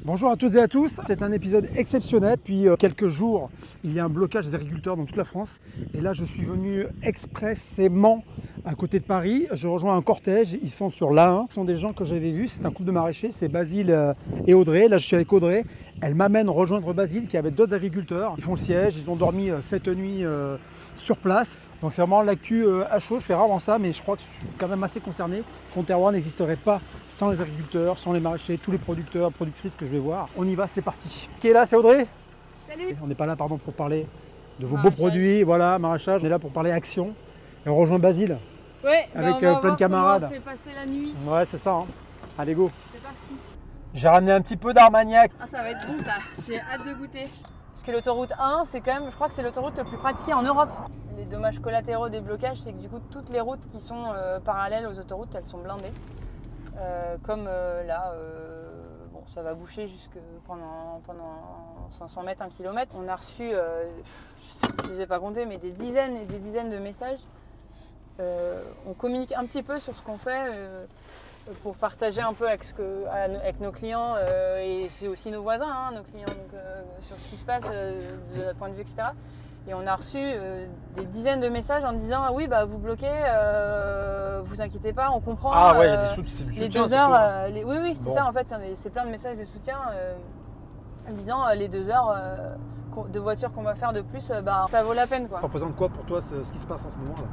Bonjour à toutes et à tous, c'est un épisode exceptionnel. Depuis quelques jours, il y a un blocage des agriculteurs dans toute la France. Et là, je suis venu expressément à côté de Paris. Je rejoins un cortège, ils sont sur l'A1. Ce sont des gens que j'avais vus, c'est un couple de maraîchers, c'est Basile et Audrey. Là, je suis avec Audrey. Elle m'amène rejoindre Basile qui est avec d'autres agriculteurs. Ils font le siège, ils ont dormi cette nuit sur place. Donc c'est vraiment l'actu à chaud, je fais rarement ça, mais je crois que je suis quand même assez concerné. Fond-Terroir n'existerait pas sans les agriculteurs, sans les maraîchers, tous les producteurs, productrices que je vais voir. On y va, c'est parti. Qui est là, c'est Audrey. Salut. On n'est pas là pour parler de vos beaux produits, voilà, maraîchage. On est là pour parler action. Et on rejoint Basile. Ouais, avec on va plein de camarades. On s'est passé la nuit. Ouais, c'est ça. Hein. Allez, go. C'est parti. J'ai ramené un petit peu d'Armagnac. Ah, ça va être bon ça. J'ai hâte de goûter. Parce que l'autoroute 1, c'est quand même, je crois que c'est l'autoroute le plus pratiquée en Europe. Les dommages collatéraux des blocages, c'est que du coup, toutes les routes qui sont parallèles aux autoroutes, elles sont blindées. Comme là, bon, ça va boucher jusque pendant 500 mètres, 1 kilomètre. On a reçu, je ne les ai pas comptés, mais des dizaines et des dizaines de messages. On communique un petit peu sur ce qu'on fait pour partager un peu avec nos clients et c'est aussi nos voisins, hein, nos clients, donc, sur ce qui se passe de notre point de vue, etc. Et on a reçu des dizaines de messages en disant ah oui, bah, vous bloquez, vous inquiétez pas, on comprend. Ah ouais, il y a des soutiens, les 2 heures, oui, c'est ça en fait, c'est plein de messages de soutien en disant les 2 heures de voiture qu'on va faire de plus, bah, ça vaut la peine, quoi. Ça représente quoi pour toi ce qui se passe en ce moment là?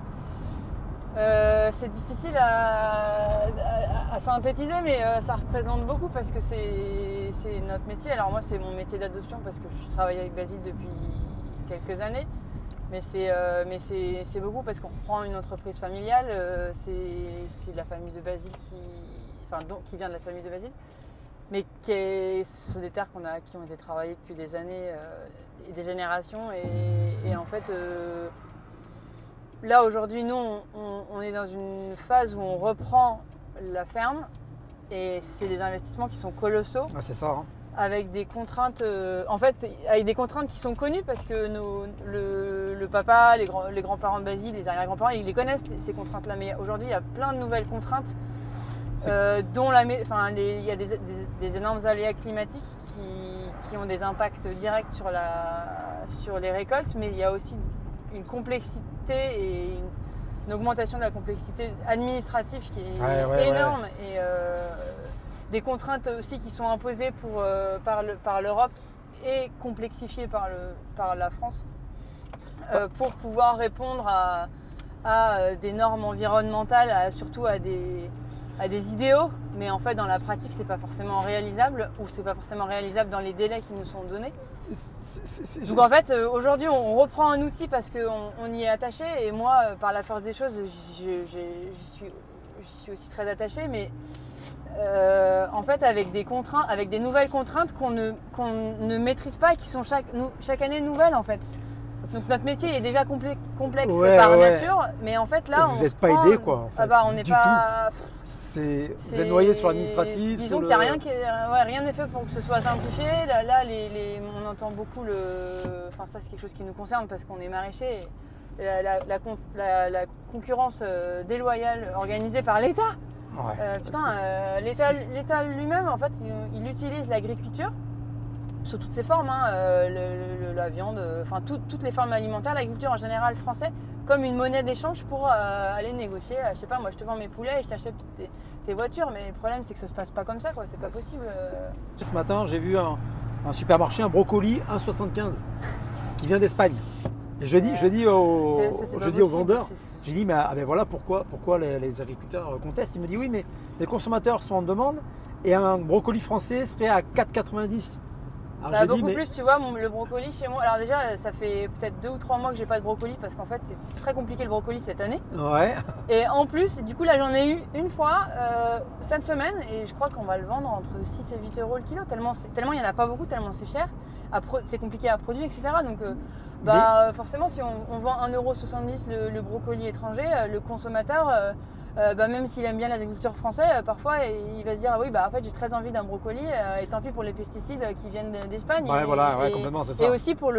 C'est difficile à synthétiser, mais ça représente beaucoup parce que c'est notre métier. Alors moi, c'est mon métier d'adoption parce que je travaille avec Basile depuis quelques années. Mais c'est beaucoup parce qu'on reprend une entreprise familiale. C'est la famille de Basile qui vient de la famille de Basile. Mais c'est des terres qui ont été travaillées depuis des années et des générations. Et en fait... Là, aujourd'hui, nous, on est dans une phase où on reprend la ferme et c'est des investissements qui sont colossaux. Ah, c'est ça. Hein. Avec des contraintes, avec des contraintes qui sont connues parce que le papa, les grands-parents de Basile, les arrière-grands-parents, ils les connaissent, ces contraintes-là. Mais aujourd'hui, il y a plein de nouvelles contraintes, dont il y a des énormes aléas climatiques qui ont des impacts directs sur les récoltes, mais il y a aussi une complexité et une augmentation de la complexité administrative qui est énorme. Ouais. Et des contraintes aussi qui sont imposées par l'Europe et complexifiées par la France pour pouvoir répondre à des normes environnementales, surtout à des idéaux, mais en fait dans la pratique c'est pas forcément réalisable ou c'est pas forcément réalisable dans les délais qui nous sont donnés. Donc en fait aujourd'hui on reprend un outil parce qu'on y est attaché et moi par la force des choses j'y suis aussi très attachée, mais en fait avec des nouvelles contraintes qu'on ne maîtrise pas et qui sont chaque année nouvelles en fait. Donc notre métier est déjà complexe par nature, mais en fait là vous n'êtes pas aidé quoi. En fait, ah bah, on n'est pas. Vous êtes noyé sur l'administratif. Disons qu'il n'y a rien n'est fait pour que ce soit simplifié. Là on entend beaucoup enfin ça c'est quelque chose qui nous concerne parce qu'on est maraîcher. La concurrence déloyale organisée par l'État. Ouais. L'État lui-même en fait il utilise l'agriculture sous toutes ses formes, hein, la viande, enfin toutes les formes alimentaires, l'agriculture en général français, comme une monnaie d'échange pour aller négocier. Je sais pas, moi je te vends mes poulets et je t'achète tes voitures, mais le problème c'est que ça se passe pas comme ça, quoi. C'est pas possible. Ce matin j'ai vu un supermarché, un brocoli 1,75 qui vient d'Espagne. Et je dis au vendeur, j'ai dit mais ben voilà pourquoi les agriculteurs contestent. Il me dit oui mais les consommateurs sont en demande et un brocoli français serait à 4,90. Beaucoup plus, tu vois, le brocoli chez moi. Alors déjà, ça fait peut-être 2 ou 3 mois que j'ai pas de brocoli parce qu'en fait, c'est très compliqué le brocoli cette année. Ouais. Et en plus, du coup, là, j'en ai eu une fois cette semaine et je crois qu'on va le vendre entre 6 et 8 euros le kilo. Tellement il y en a pas beaucoup, tellement c'est cher. C'est compliqué à produire, etc. Donc, forcément, si on vend 1,70 € le brocoli étranger, le consommateur. Même s'il aime bien l'agriculture française, parfois il va se dire ah oui en fait j'ai très envie d'un brocoli et tant pis pour les pesticides qui viennent d'Espagne. Ouais, complètement, c'est ça. Et aussi pour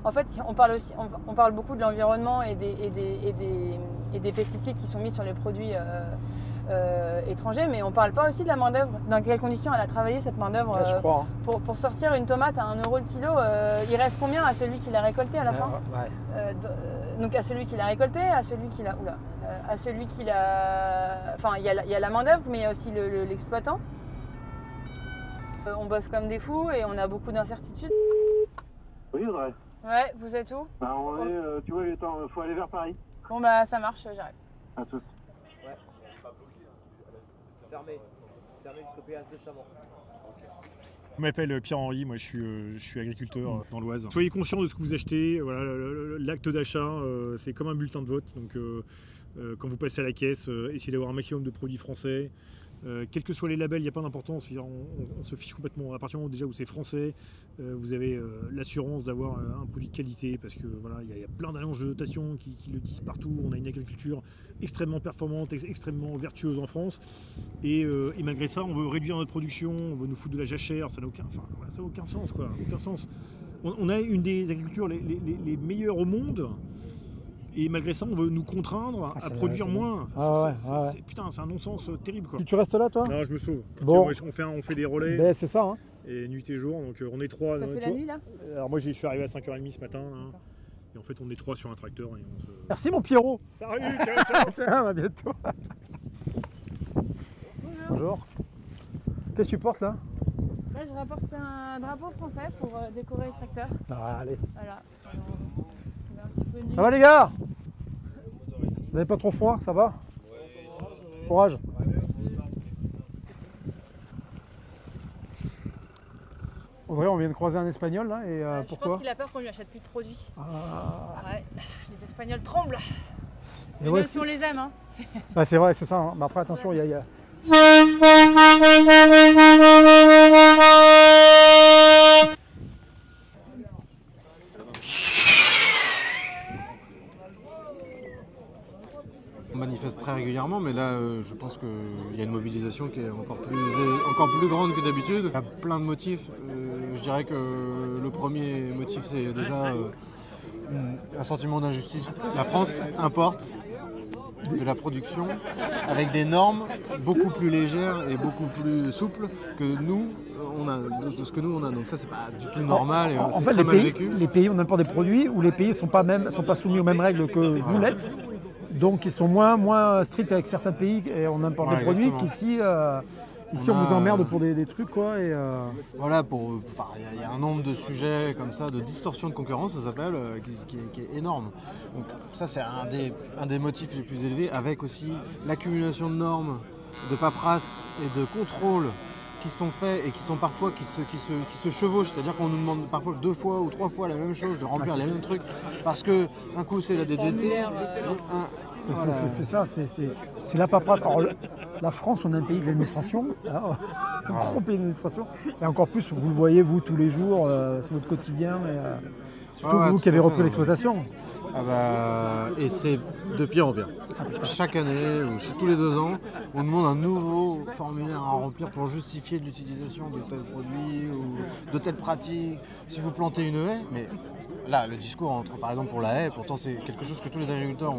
en fait on parle beaucoup de l'environnement et des pesticides qui sont mis sur les produits étrangers, mais on parle pas aussi de la main d'œuvre. Dans quelles conditions elle a travaillé cette main d'œuvre Je crois. pour sortir une tomate à 1 € le kilo, il reste combien à celui qui l'a récolté à la fin? Donc à celui qui l'a récolté, à celui qui l'a... à celui qui l'a... Enfin, il y a la main d'œuvre, mais il y a aussi l'exploitant. On bosse comme des fous et on a beaucoup d'incertitudes. Oui, Audrey. Ouais, vous êtes où? Bah, tu vois, il faut aller vers Paris. Bon bah ça marche, j'arrive. À tout. Ouais. Fermé jusqu'au péage de Chamon. Je m'appelle Pierre-Henri, moi je suis agriculteur dans l'Oise. Soyez conscients de ce que vous achetez, voilà, l'acte d'achat c'est comme un bulletin de vote, donc quand vous passez à la caisse, essayez d'avoir un maximum de produits français. Quels que soient les labels, il n'y a pas d'importance, on se fiche complètement. À partir du moment déjà où c'est français, vous avez l'assurance d'avoir un produit de qualité, parce que voilà, il y a plein d'annonces de notation qui le disent partout. On a une agriculture extrêmement performante, extrêmement vertueuse en France, et malgré ça, on veut réduire notre production, on veut nous foutre de la jachère, ça n'a aucun sens, quoi, aucun sens. On a une des agricultures les meilleures au monde. Et malgré ça, on veut nous contraindre à produire moins. Putain, c'est un non-sens terrible, quoi. Tu restes là, toi? Non, je me sauve. Bon. On fait des relais. Ben, c'est ça. Hein. Et nuit et jour, donc on est 3. T'as fait la nuit, là? Alors moi, je suis arrivé à 5h30 ce matin. Hein, et en fait, on est 3 sur un tracteur. Et on se... Merci, mon Pierrot. Salut, ciao. Ciao, à bientôt. Bonjour. Qu'est-ce que tu portes, là? Là, je rapporte un drapeau français pour décorer le tracteur. Ah, allez. Voilà. Ça va, les gars? Vous n'avez pas trop froid? Ça va? Courage. Audrey, on vient de croiser un Espagnol, là, et Je pourquoi? pense qu'il a peur qu'on lui achète plus de produits. Ah. Ouais, les Espagnols tremblent. Et Mais ouais, même si on les aime, hein. Bah, c'est vrai, c'est ça. Hein. Mais après, attention, il y a... On manifeste très régulièrement, mais là, je pense qu'il y a une mobilisation qui est encore plus grande que d'habitude. Il y a plein de motifs. Je dirais que le premier motif, c'est déjà un sentiment d'injustice. La France importe de la production avec des normes beaucoup plus légères et beaucoup plus souples que nous, on a, de ce que nous on a. Donc ça, c'est pas du tout normal et c'est très mal vécu. Les pays, on importe des produits où les pays sont pas soumis aux mêmes règles que vous l'êtes. Donc ils sont moins stricts avec certains pays et on importe des produits qu'ici. Ici, on vous emmerde pour des trucs, quoi. Et Voilà, il y a un nombre de sujets comme ça, de distorsion de concurrence, ça s'appelle, qui est énorme. Donc ça, c'est un des motifs les plus élevés, avec aussi l'accumulation de normes, de paperasse et de contrôles qui sont faits et qui sont parfois qui se chevauchent, c'est-à-dire qu'on nous demande parfois 2 fois ou 3 fois la même chose, de remplir les mêmes trucs, parce que un coup c'est la DDT, c'est ça, c'est la paperasse. Alors, la France, on est un pays de l'administration, un gros pays d'administration, et encore plus, vous le voyez, vous, tous les jours, c'est votre quotidien, et surtout vous qui avez repris l'exploitation. Et c'est de pire en pire. Chaque année, ou tous les 2 ans, on demande un nouveau formulaire à remplir pour justifier l'utilisation de tel produit ou de telle pratique. Si vous plantez une haie, mais là, le discours par exemple pour la haie, pourtant c'est quelque chose que tous les agriculteurs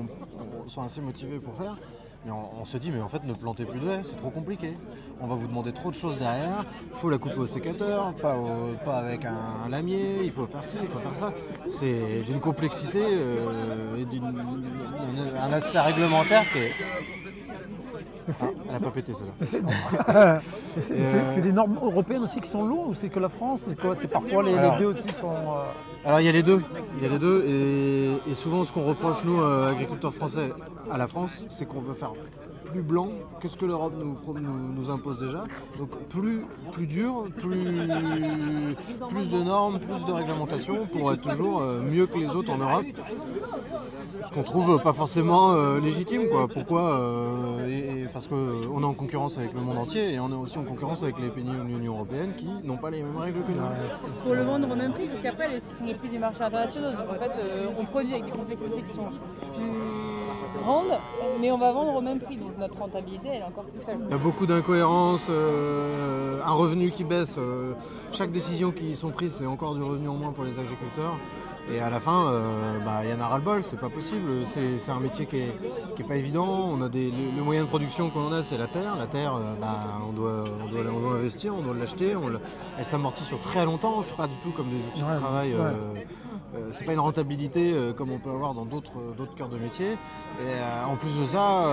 sont assez motivés pour faire. Mais on se dit, mais en fait, ne plantez plus de haies, c'est trop compliqué. On va vous demander trop de choses derrière. Il faut la couper au sécateur, pas avec un lamier. Il faut faire ci, il faut faire ça. C'est d'une complexité et un aspect réglementaire qui est... elle n'a pas pété, celle-là. C'est des normes européennes aussi qui sont lourdes ou c'est que la France? C'est quoi? C'est parfois les deux aussi sont... Alors il y a les deux, et souvent ce qu'on reproche nous, agriculteurs français, à la France, c'est qu'on veut faire plus blanc que ce que l'Europe nous impose déjà. Donc plus dur, plus de normes, plus de réglementation pour être toujours mieux que les autres en Europe. Ce qu'on trouve pas forcément légitime, quoi. Pourquoi parce qu'on est en concurrence avec le monde entier et on est aussi en concurrence avec les pays de l'Union européenne qui n'ont pas les mêmes règles que nous. Pour le vendre au même prix, parce qu'après, ce sont les prix du marché international. Donc en fait, on produit avec des complexités qui sont plus grandes, mais on va vendre au même prix. Donc notre rentabilité, elle est encore plus faible. Il y a beaucoup d'incohérences, un revenu qui baisse. Chaque décision qui sont prises, c'est encore du revenu en moins pour les agriculteurs. Et à la fin, il y en a ras-le-bol, c'est pas possible. C'est un métier qui est pas évident. On a le moyen de production qu'on a, c'est la terre. La terre, on doit l'investir, on doit l'acheter. Elle s'amortit sur très longtemps. C'est pas du tout comme des outils de travail. C'est pas une rentabilité comme on peut avoir dans d'autres cœurs de métier. Et en plus de ça,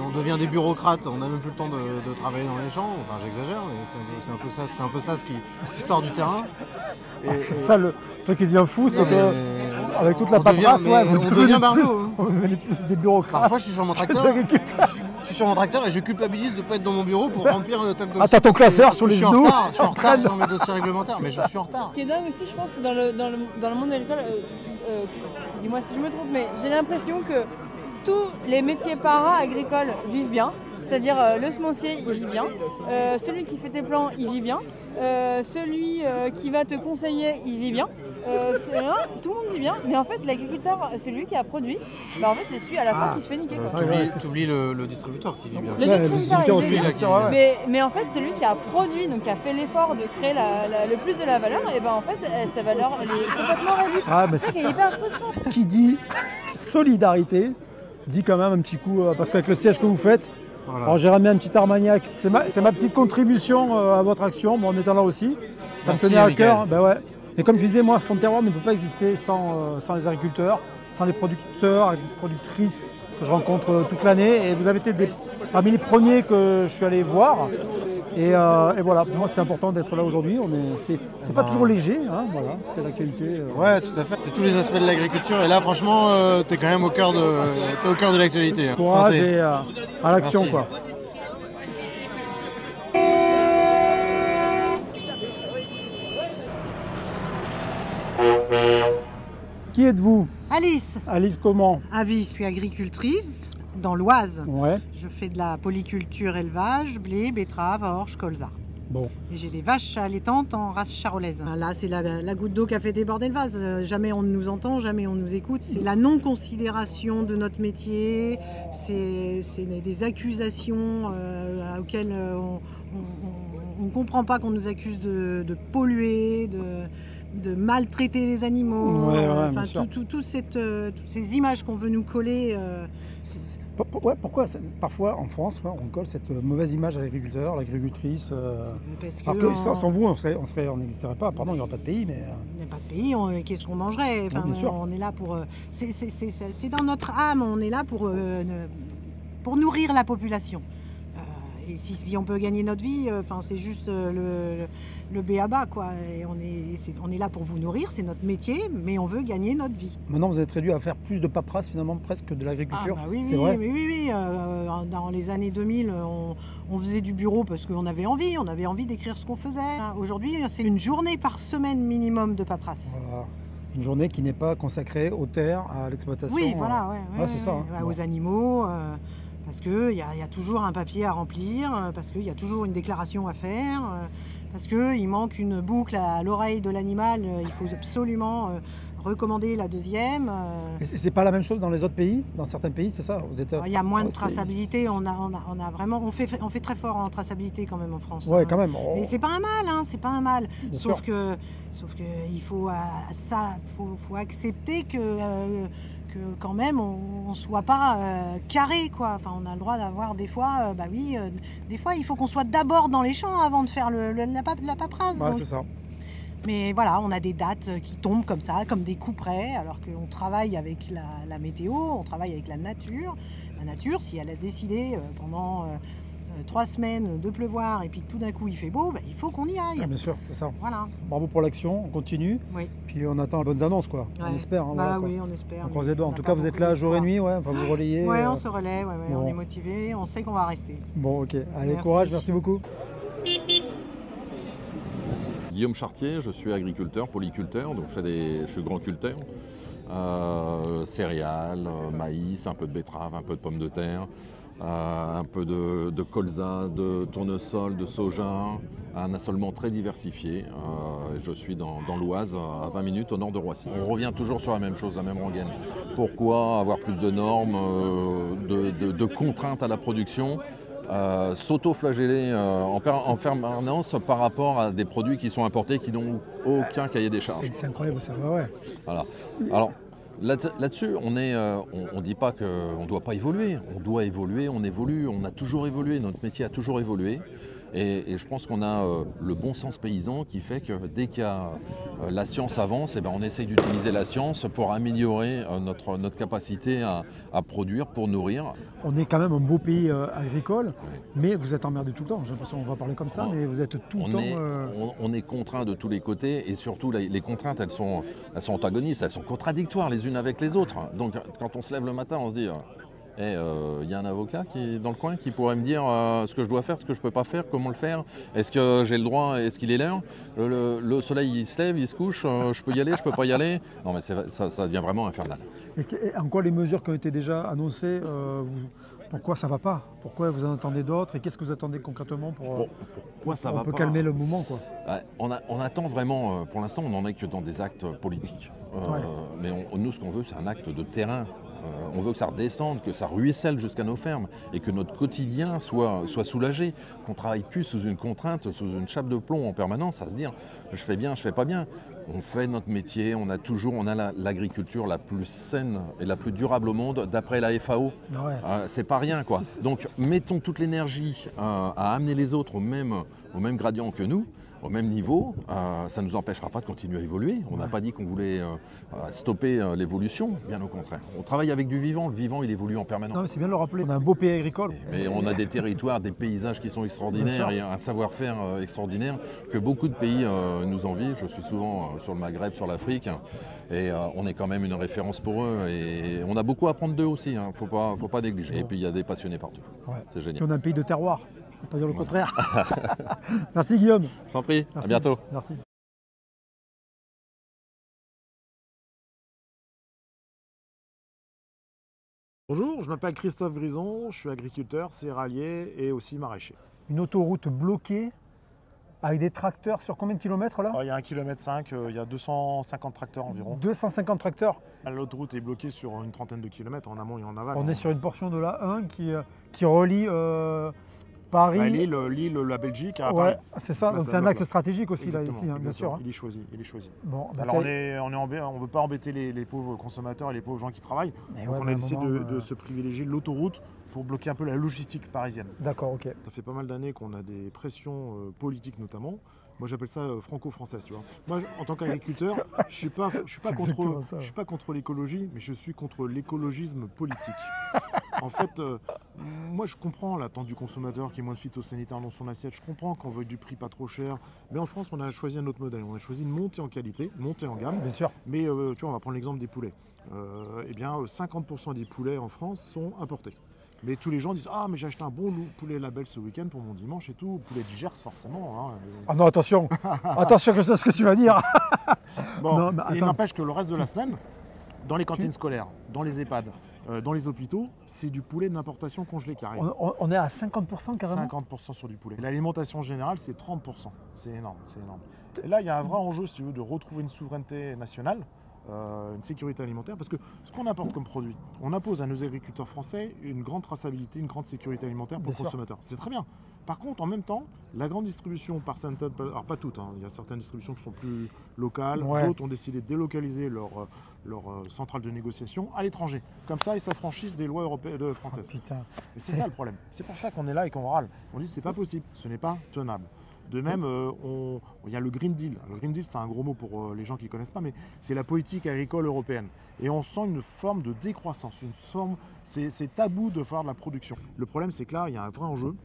on devient des bureaucrates. On n'a même plus le temps de travailler dans les champs. Enfin, j'exagère, mais c'est un peu ça ce qui sort du terrain. C'est ça le truc qui devient fou, c'est que avec toute la paperasse, on devient barjot. Vous devenez plus des bureaucrates. Parfois, je suis sur mon tracteur. Je suis sur mon tracteur et je culpabilise de ne pas être dans mon bureau pour remplir le tab dossier. Ah, t'as ton classeur sur les genoux. Je suis en retard sur mes dossiers réglementaires, mais je suis en retard. Ce qui est dingue aussi, je pense, dans le monde agricole, dis-moi si je me trompe, mais j'ai l'impression que tous les métiers para-agricoles vivent bien. C'est-à-dire le semencier, il vit bien. Celui qui fait tes plans, il vit bien. Celui qui va te conseiller, il vit bien. Tout le monde vit bien. Mais en fait, l'agriculteur, celui qui a produit, en fait, c'est celui à la fin qui se fait niquer. T'oublies le distributeur qui vit bien. Le distributeur, il vit bien. Ouais. Mais en fait, celui qui a produit, donc qui a fait l'effort de créer le plus de la valeur, et ben en fait, sa valeur, elle est complètement réduite. Mais c'est ça qui est hyper frustrant. Qui dit solidarité, dit quand même un petit coup, parce qu'avec le siège que vous faites, voilà. Alors j'ai ramené un petit Armagnac, c'est ma petite contribution à votre action, en étant là aussi. Ça me tenait à cœur. Et comme je disais, moi, Fonds de Terroir ne peut pas exister sans les agriculteurs, sans les producteurs et productrices que je rencontre toute l'année. Et vous avez été parmi les premiers que je suis allé voir. Et voilà, pour moi, c'est important d'être là aujourd'hui. C'est pas toujours léger, voilà, c'est l'actualité. Ouais, tout à fait. C'est tous les aspects de l'agriculture. Et là, franchement, t'es quand même au cœur de l'actualité. Courage et à l'action, Merci. quoi. Qui êtes-vous? Alice, Alice comment? Avis, je suis agricultrice dans l'Oise. Ouais, Je fais de la polyculture élevage, blé, betterave, orge, colza. bon. Et j'ai des vaches allaitantes en race charolaise. Là, c'est la goutte d'eau qui a fait déborder le vase. Jamais on ne nous entend, jamais on nous écoute. C'est la non-considération de notre métier. C'est des accusations auxquelles on ne comprend pas qu'on nous accuse de polluer, de maltraiter les animaux. Toutes ces images qu'on veut nous coller. Pourquoi parfois en France, on colle cette mauvaise image à l'agriculteur, l'agricultrice Parce que alors que sans vous, on n'existerait pas. Pardon, il n'y aurait pas de pays, mais... Il n'y a pas de pays, qu'est-ce qu'on mangerait? Bien sûr. On est là pour... C'est dans notre âme, on est là pour nourrir la population. Et si on peut gagner notre vie, c'est juste le b.a.-ba, quoi. Et on est là pour vous nourrir, c'est notre métier, mais on veut gagner notre vie. Maintenant, vous êtes réduit à faire plus de paperasse, finalement, presque de l'agriculture. C'est vrai. Oui. Dans les années 2000, on faisait du bureau parce qu'on avait envie d'écrire ce qu'on faisait. Aujourd'hui, c'est une journée par semaine minimum de paperasse. Voilà. Une journée qui n'est pas consacrée aux terres, à l'exploitation. Oui, voilà, c'est ça. Aux animaux. Parce qu'il y a toujours un papier à remplir, parce qu'il y a toujours une déclaration à faire, parce qu'il manque une boucle à l'oreille de l'animal, il faut absolument recommander la deuxième. Et c'est pas la même chose dans les autres pays? Dans certains pays, c'est ça? Il y a moins de traçabilité, on fait très fort en traçabilité quand même en France. Ouais, quand même. Mais c'est pas un mal, c'est pas un mal. Bien Sauf sûr. que il faut accepter que quand même on soit pas carré, quoi. Enfin, on a le droit d'avoir des fois, des fois il faut qu'on soit d'abord dans les champs avant de faire la paperasse. Ouais, c'est ça. Mais voilà, on a des dates qui tombent comme ça, comme des coups près, alors qu'on travaille avec la météo, on travaille avec la nature. La nature, si elle a décidé pendant 3 semaines de pleuvoir et puis que tout d'un coup il fait beau, il faut qu'on y aille. Ah, bien sûr, c'est ça. Voilà. Bravo pour l'action, on continue. Oui. Puis on attend les bonnes annonces, quoi. Ouais. On espère. Voilà, quoi. Oui, on espère. On croise les doigts. En On tout n'a cas, pas vous êtes beaucoup là jour et d'espoir. nuit, vous relayez. Oui, on se relaie, Bon. on est motivé, on sait qu'on va rester. Bon, ok. Allez, Merci. courage, merci beaucoup. Guillaume Chartier, je suis agriculteur, polyculteur, donc je suis grand culteur. Céréales, maïs, un peu de betterave, un peu de pommes de terre, un peu de colza, de tournesol, de soja, un assolement très diversifié. Je suis dans l'Oise, à 20 minutes au nord de Roissy. On revient toujours sur la même chose, la même rengaine. Pourquoi avoir plus de normes, de contraintes à la production ? s'auto-flageller en permanence par rapport à des produits qui sont importés qui n'ont aucun cahier des charges. C'est incroyable ça, ouais. Voilà. Alors là-dessus, on ne dit pas qu'on ne doit pas évoluer. On doit évoluer, on évolue, on a toujours évolué, notre métier a toujours évolué. Et je pense qu'on a le bon sens paysan qui fait que dès qu'il y a la science avance, on essaye d'utiliser la science pour améliorer notre capacité à produire, pour nourrir. On est quand même un beau pays agricole, mais vous êtes emmerdé tout le temps. J'ai l'impression qu'on va parler comme ça, mais vous êtes tout le temps... On est contraint de tous les côtés et surtout les contraintes, elles sont antagonistes, elles sont contradictoires les unes avec les autres. Donc quand on se lève le matin, on se dit... y a un avocat qui est dans le coin qui pourrait me dire ce que je dois faire, ce que je ne peux pas faire, comment le faire, est-ce que j'ai le droit, est-ce qu'il est l'heure, le soleil il se lève, il se couche, je peux y aller, je ne peux pas y aller. Non mais ça devient vraiment infernal. Et en quoi les mesures qui ont été déjà annoncées, pourquoi ça ne va pas? Pourquoi vous en attendez d'autres? Et qu'est-ce que vous attendez concrètement pourquoi ça va pas? On peut pas calmer le mouvement quoi. On attend vraiment, pour l'instant on n'en est que dans des actes politiques. Mais nous ce qu'on veut c'est un acte de terrain. On veut que ça redescende, que ça ruisselle jusqu'à nos fermes et que notre quotidien soit soulagé, qu'on ne travaille plus sous une contrainte, sous une chape de plomb en permanence, à se dire je fais bien, je fais pas bien. On fait notre métier, on a l'agriculture la plus saine et la plus durable au monde d'après la FAO. C'est pas rien quoi. Donc mettons toute l'énergie à amener les autres au même gradient que nous. Au même niveau, ça ne nous empêchera pas de continuer à évoluer. On n'a pas dit qu'on voulait stopper l'évolution, bien au contraire. On travaille avec du vivant, le vivant il évolue en permanence. Non, mais c'est bien de le rappeler, on a un beau pays agricole. Mais on a des territoires, des paysages qui sont extraordinaires et un savoir-faire extraordinaire que beaucoup de pays nous envient. Je suis souvent sur le Maghreb, sur l'Afrique et on est quand même une référence pour eux et on a beaucoup à apprendre d'eux aussi, hein. Faut pas négliger. Et puis il y a des passionnés partout, c'est génial. On a un pays de terroir. Je ne peux pas dire le contraire. Merci Guillaume. Je t'en prie, à bientôt. Merci. Bonjour, je m'appelle Christophe Grison, je suis agriculteur, céréalier et aussi maraîcher. Une autoroute bloquée avec des tracteurs sur combien de kilomètres là? Il y a 1,5 km, il y a 250 tracteurs environ. 250 tracteurs. L'autoroute est bloquée sur une trentaine de kilomètres en amont et en aval. On est sur une portion de la 1 qui relie Paris. Lille, la Belgique à Paris. C'est ça, donc c'est un axe stratégique aussi là, ici, hein, bien sûr. Hein. Il est choisi. Bon, alors on ne veut pas embêter les pauvres consommateurs et les pauvres gens qui travaillent. Donc on a décidé de se privilégier l'autoroute pour bloquer un peu la logistique parisienne. D'accord, ok. Ça fait pas mal d'années qu'on a des pressions politiques notamment. Moi j'appelle ça franco-française, tu vois. Moi en tant qu'agriculteur, je suis pas contre l'écologie, mais je suis contre l'écologisme politique. En fait, moi je comprends l'attente du consommateur qui est moins de phytosanitaires dans son assiette, je comprends qu'on veut du prix pas trop cher, mais en France on a choisi un autre modèle, on a choisi une montée en qualité, une montée en gamme. Bien sûr. Mais tu vois, on va prendre l'exemple des poulets. 50% des poulets en France sont importés. Mais tous les gens disent « Ah, mais j'ai acheté un bon poulet label ce week-end pour mon dimanche et tout. Poulet du Gers, forcément. Hein. » Ah non, attention. Attention que je sais ce que tu vas dire. Bon, non, il n'empêche que le reste de la semaine, dans les cantines scolaires, dans les EHPAD, dans les hôpitaux, c'est du poulet d'importation congelé qui arrive. On est à 50% carrément. 50% sur du poulet. L'alimentation générale, c'est 30%. C'est énorme, c'est énorme. Et là, il y a un vrai enjeu, si tu veux, de retrouver une souveraineté nationale. Une sécurité alimentaire, parce que ce qu'on importe comme produit, on impose à nos agriculteurs français une grande traçabilité, une grande sécurité alimentaire pour le consommateur. C'est très bien. Par contre, en même temps, la grande distribution par certaines, alors pas toutes, hein, il y a certaines distributions qui sont plus locales, d'autres ont décidé de délocaliser leur centrale de négociation à l'étranger. Comme ça, ils s'affranchissent des lois européennes, françaises. Et c'est ça le problème. C'est pour ça qu'on est là et qu'on râle. On dit c'est pas possible, ce n'est pas tenable. De même, il y a le Green Deal. Le Green Deal, c'est un gros mot pour les gens qui ne connaissent pas, mais c'est la politique agricole européenne. Et on sent une forme de décroissance, c'est tabou de faire de la production. Le problème, c'est que là, il y a un vrai enjeu.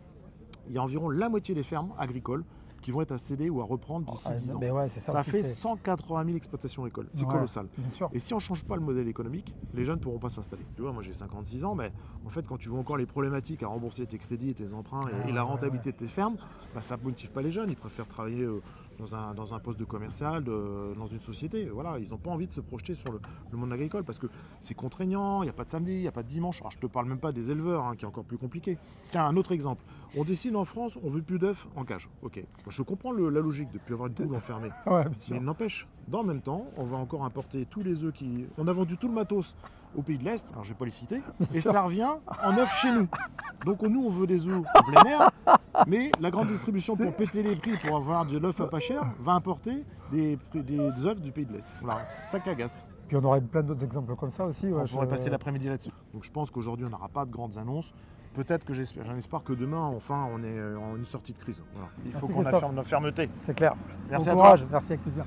Il y a environ la moitié des fermes agricoles qui vont être à céder ou à reprendre d'ici 10 ans. Ça fait 180 000 exploitations agricoles. C'est colossal. Et si on ne change pas le modèle économique, les jeunes ne pourront pas s'installer. Tu vois, moi j'ai 56 ans, mais en fait, quand tu vois encore les problématiques à rembourser tes crédits et tes emprunts et la rentabilité de tes fermes, ça ne motive pas les jeunes. Ils préfèrent travailler dans un poste de commercial, dans une société. Voilà, ils n'ont pas envie de se projeter sur le monde agricole parce que c'est contraignant, il n'y a pas de samedi, il n'y a pas de dimanche. Alors je ne te parle même pas des éleveurs, qui est encore plus compliqué. Tiens, un autre exemple. On décide en France, on ne veut plus d'œufs en cage. Ok, Je comprends la logique de ne plus avoir une poule enfermée. Ouais, bien sûr. Mais il n'empêche, dans le même temps, on va encore importer tous les œufs qui... On a vendu tout le matos au pays de l'Est, alors je ne vais pas les citer, et sûr. ça revient en œuf chez nous. Donc nous, on veut des œufs en plein air, mais la grande distribution, pour péter les prix, pour avoir de l'œuf à pas cher, va importer des œufs du pays de l'Est. Voilà, ça qu'agace. Puis on aurait plein d'autres exemples comme ça aussi. On pourrait passer l'après-midi là-dessus. Donc je pense qu'aujourd'hui, on n'aura pas de grandes annonces. Peut-être que j'en espère que demain, enfin, on est en une sortie de crise. Voilà. Il faut Merci, qu'on Christophe. affirme nos fermetés. C'est clair. Merci Bon à courage. toi. Merci, avec plaisir.